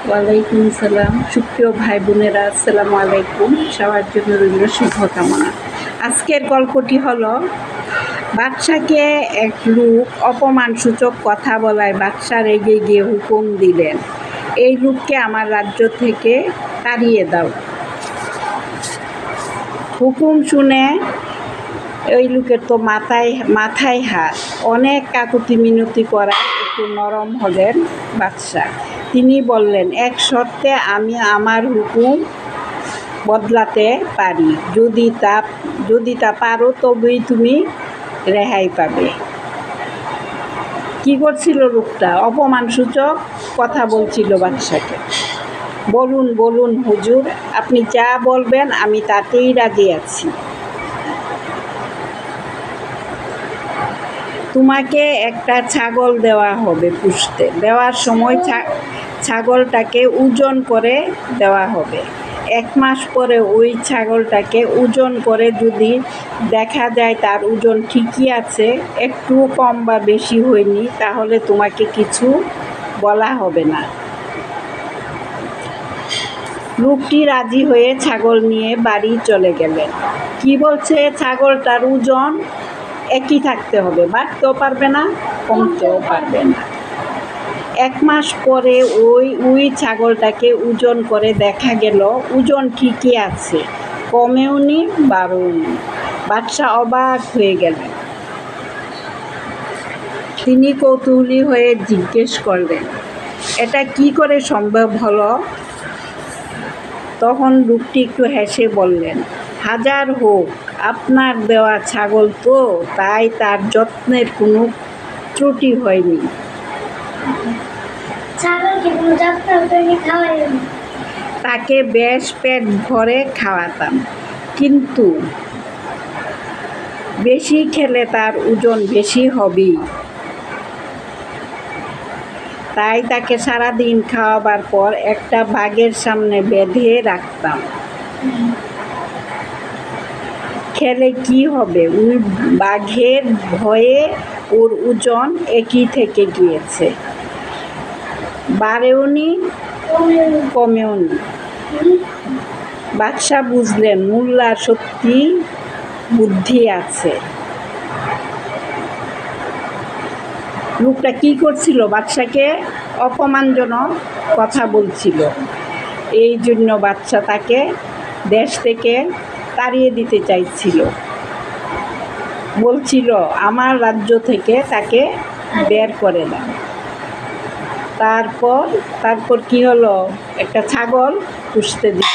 ওয়ালাইকুম সালাম। সুপ্রিয় ভাই বোনেরা, আসসালামু আলাইকুম। সবার জন্য রইল শুভকামনা। আজকের গল্পটি হলো, বাদশাকে এক লোক অপমানসূচক কথা বলায় বাদশা রেগে গিয়ে হুকুম দিলেন, এই লোককে আমার রাজ্য থেকে তাড়িয়ে দাও। হুকুম শুনে ওই লোকের তো মাথায় হাত, অনেক কাকুতি মিনতি করায় একটু নরম হলেন বাদশা। তিনি বললেন, এক শর্তে আমি আমার হুকুম বদলাতে পারি, যদি তা পারো তবেই তুমি রেহাই পাবে। কি করছিল লোকটা? অপমানসূচক কথা বলছিল বাদশাকে। বলুন হুজুর, আপনি যা বলবেন আমি তাতেই রাজি আছি। তোমাকে একটা ছাগল দেওয়া হবে পুষতে। দেওয়ার সময় ছাগলটাকে ওজন করে দেওয়া হবে। 1 মাস পরে ওই ছাগলটাকে ওজন করে যদি দেখা যায় তার ওজন ঠিকই আছে, একটু কম বা বেশি হয়নি, তাহলে তোমাকে কিছু বলা হবে না। লোকটি রাজি হয়ে ছাগল নিয়ে বাড়ি চলে গেলেন। কি বলছে? ছাগলটার ওজন একই থাকতে হবে, বাড়তেও পারবে না, কমতেও পারবে না। 1 মাস পরে ওই ছাগলটাকে ওজন করে দেখা গেল ওজন ঠিকই আছে, কমেও নি বাড়েও নি। বাদশা অবাক হয়ে গেলেন। তিনি কৌতূহলী হয়ে জিজ্ঞেস করলেন, এটা কি করে সম্ভব হলো? তখন লোকটি একটু হেসে বললেন, 1000 হোক, আপনার দেওয়া ছাগল তো, তাই তার যত্নের কোনো ত্রুটি হয়নি। তাকে বেশ পেট ভরে খাওয়াতাম, কিন্তু বেশি খেলে তার ওজন বেশি হবেই। তাই তাকে সারাদিন খাওয়াবার পর একটা বাঘের সামনে বেঁধে রাখতাম। খেলে কি হবে? ওই বাঘের ভয়ে ওর ওজন একই থেকে গিয়েছে, বাড়েও নি কমেও নি। বাদশা বুঝলেন মোল্লার সত্যি বুদ্ধি আছে। লোকটা কি করছিল? বাদশাকে অপমানজনক কথা বলছিল। এই জন্য বাদশা তাকে দেশ থেকে তাড়িয়ে দিতে চাইছিল। বলছিল আমার রাজ্য থেকে তাকে বের করে দাও। তারপর কি হলো? একটা ছাগল পুষতে দিল।